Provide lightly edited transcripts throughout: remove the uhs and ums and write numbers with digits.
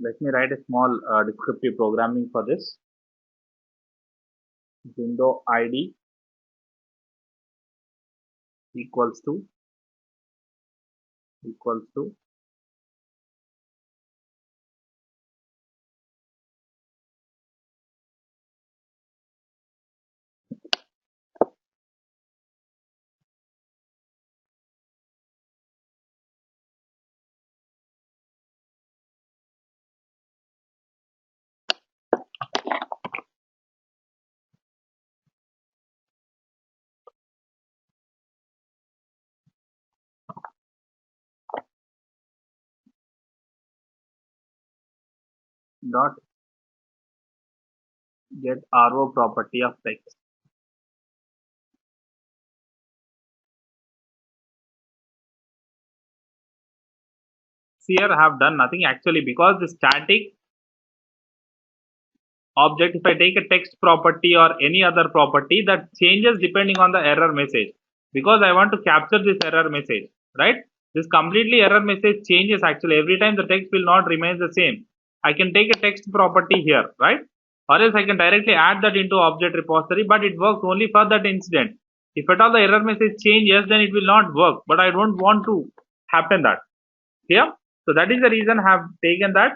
Let me write a small descriptive programming for this. Window ID equals to equals to dot get row property of text. Here I have done nothing actually, because the static object, if I take a text property or any other property, that changes depending on the error message, because I want to capture this error message, right? This completely error message changes actually every time. The text will not remain the same. I can take a text property here, right? Or else I can directly add that into object repository, but it works only for that incident. If at all the error message changes, then it will not work, but I don't want to happen that here. So that is the reason I have taken that.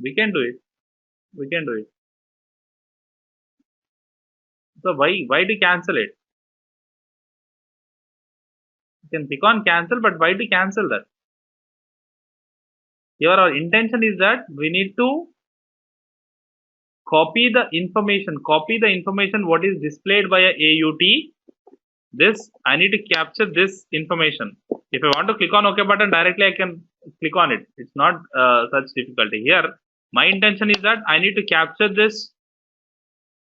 We can do it. We can do it. So why to cancel it? You can click on cancel, but why to cancel that? Your intention is that we need to copy the information what is displayed by a AUT. This I need to capture this information. If I want to click on OK button directly, I can click on it. It's not such difficulty here. My intention is that I need to capture this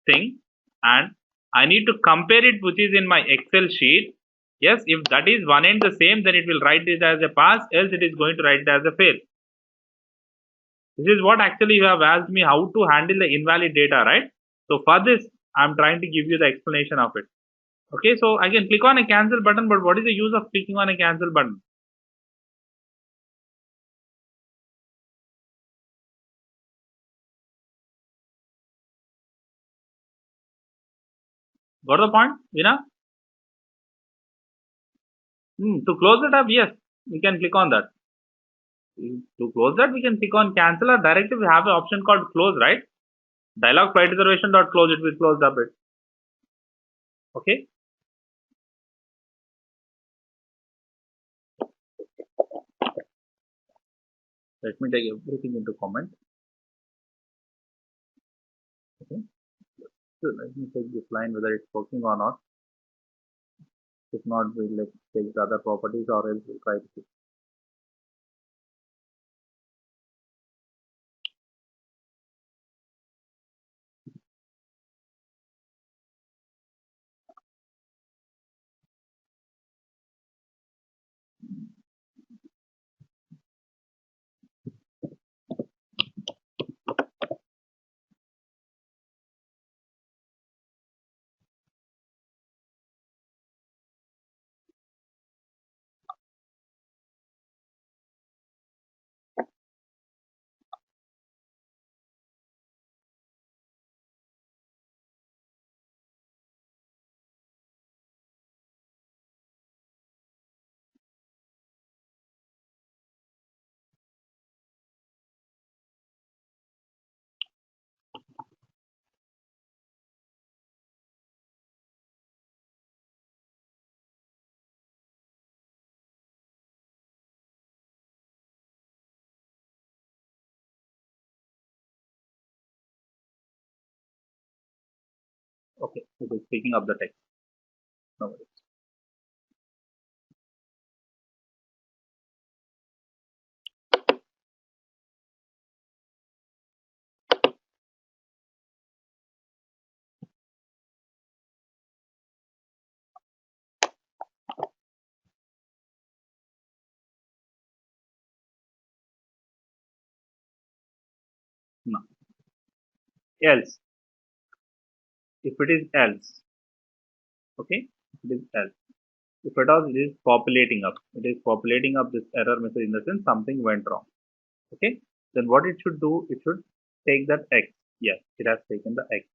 thing and I need to compare it which is in my Excel sheet. Yes, if that is one and the same, then it will write it as a pass, else it is going to write it as a fail. This is what actually you have asked me, how to handle the invalid data, right? So for this, I'm trying to give you the explanation of it. Okay, so I can click on a cancel button, but what is the use of clicking on a cancel button? Got the point, Veena? To close it up, yes, we can click on that. To close that, we can click on cancel, or directly we have an option called close, right? Dialog flight reservation dot close, it will close up it. Okay. Let me take everything into comment. Okay. So let me take this line whether it's working or not. If not, we'll take the other properties, or else we'll try to see. Okay, it is picking up the text. No worries. No. Else. If it is else. Okay. If it is else. If at all it is populating up. It is populating up this error message in the sense something went wrong. Okay. Then what it should do, it should take that X. Yes, it has taken the X.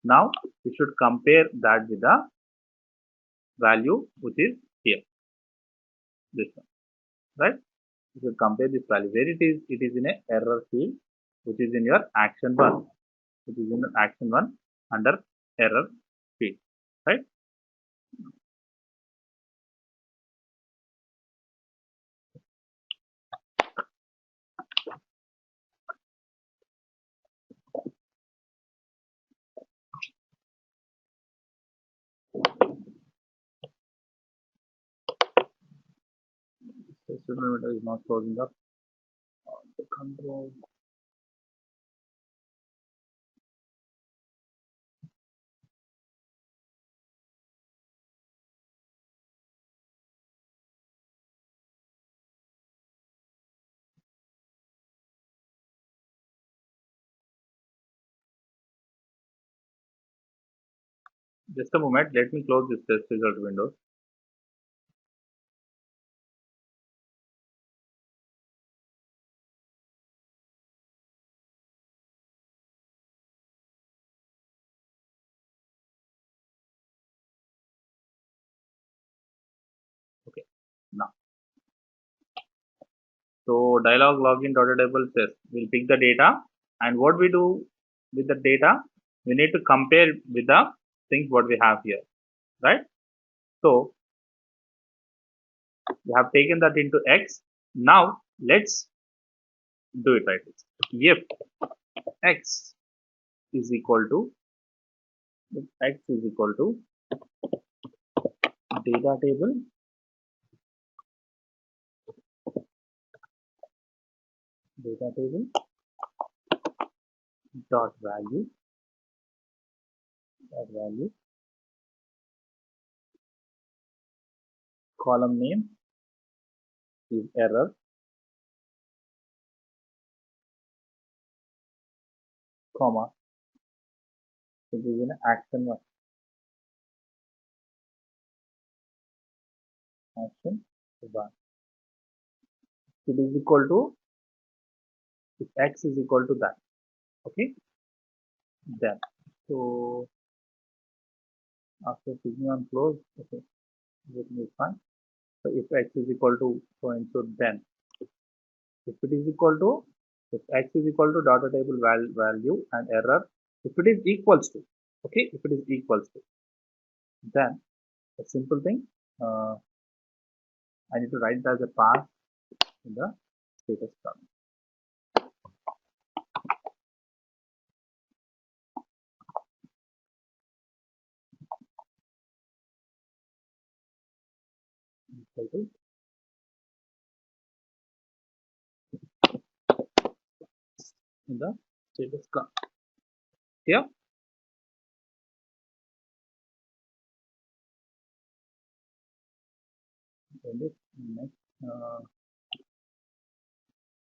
Now we should compare that with the value which is here. This one. Right? You should compare this value. Where it is in a error field, which is in your action one. It is in action one under error field. Right? The student window is not closing up. The control. Just a moment. Let me close this test result window. Okay. Now, so dialog login table says we'll pick the data, and what we do with the data, we need to compare with the things what we have here, right? So we have taken that into X. Now let's do it right. If X is equal to data table dot value column name is error, comma, it is in action one. Action one. It is equal to, if X is equal to that. Okay. Then, so after clicking on close, okay, everything is fine. So if X is equal to so and so, then if it is equal to, if X is equal to data table value and error, if it is equals to, okay, if it is equals to, then a simple thing, I need to write it as a path in the status column. Equal to in the status column. Here, and this next,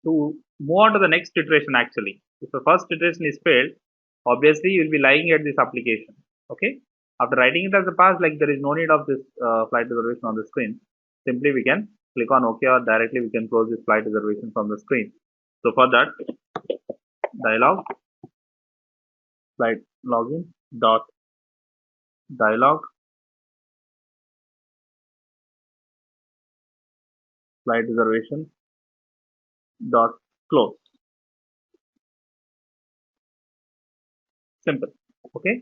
to move on to the next iteration actually. If the first iteration is failed, obviously you will be lying at this application. Okay. After writing it as a pass, like there is no need of this flight reservation on the screen. Simply we can click on OK, or directly we can close this flight reservation from the screen. So for that, dialog flight login dot dialog flight reservation dot close. Simple. Okay.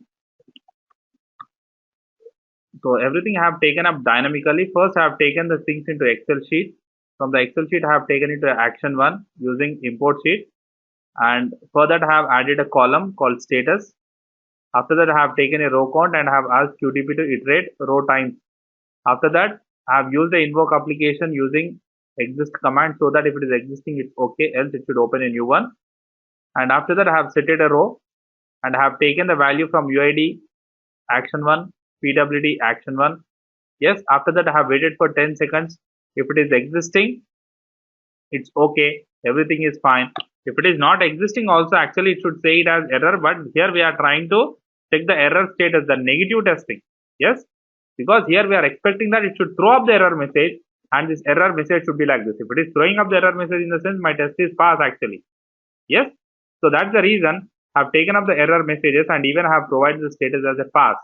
So everything I have taken up dynamically. First, I have taken the things into Excel sheet. From the Excel sheet, I have taken it to action one using import sheet. And for that, I have added a column called status. After that, I have taken a row count and I have asked QTP to iterate row times. After that, I have used the invoke application using exist command, so that if it is existing, it's okay, else it should open a new one. And after that, I have set it a row and I have taken the value from UID action one, PWD action one. Yes, after that I have waited for 10 seconds. If it is existing, it's okay, everything is fine. If it is not existing also, actually it should say it as error, but here we are trying to check the error status, the negative testing. Yes, because here we are expecting that it should throw up the error message, and this error message should be like this. If it is throwing up the error message, in the sense my test is pass actually. Yes, so that's the reason I've taken up the error messages and even have provided the status as a pass.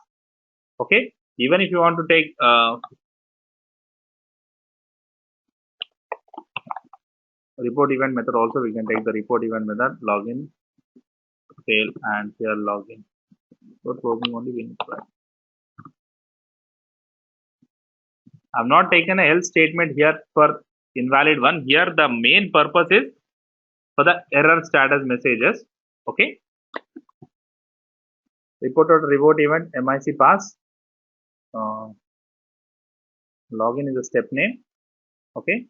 Okay, even if you want to take report event method also, we can take the report event method, login, fail, and here login. For closing only we need to write. I've not taken a else statement here for invalid one. Here the main purpose is for the error status messages. Okay. Report or reward event MIC pass. Uh, Login is a step name. Okay.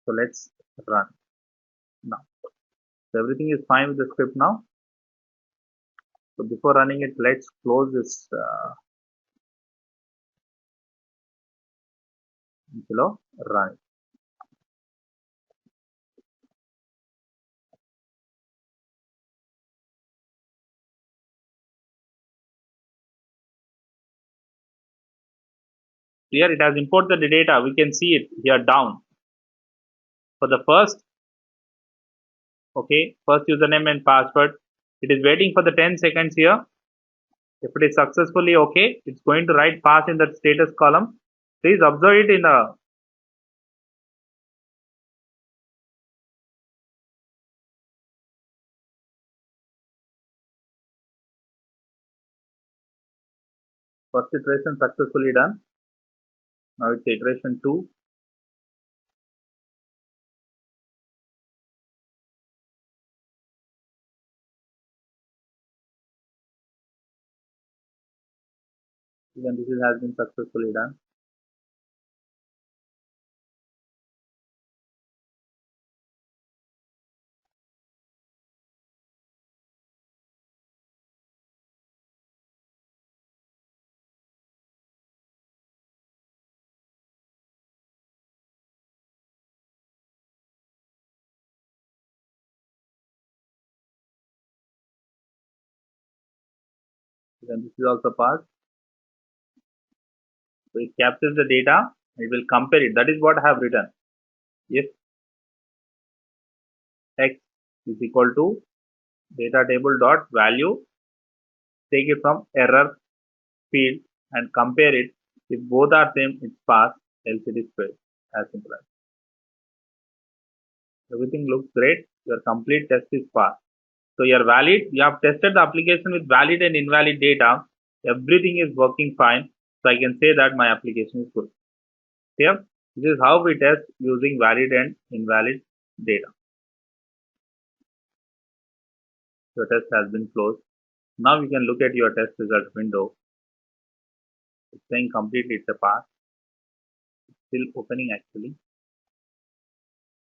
So let's run now. So everything is fine with the script now. So before running it, let's close this below, run it. Here it has imported the data. We can see it here down. For the first, okay, first username and password. It is waiting for the 10 seconds here. If it is successfully okay, it's going to write pass in the status column. Please observe it in the first iteration successfully done. Now it's iteration 2. Even this has been successfully done. Even this is also passed. So it captures the data. It will compare it. That is what I have written. If x is equal to data table dot value, take it from error field and compare it. If both are same, it's pass, else it is fail. As simple as. Everything looks great. Your complete test is passed. So you are valid. You have tested the application with valid and invalid data. Everything is working fine. So I can say that my application is good. Here, this is how we test using valid and invalid data. Your test has been closed. Now you can look at your test result window. It's saying completely it's a pass. It's still opening actually.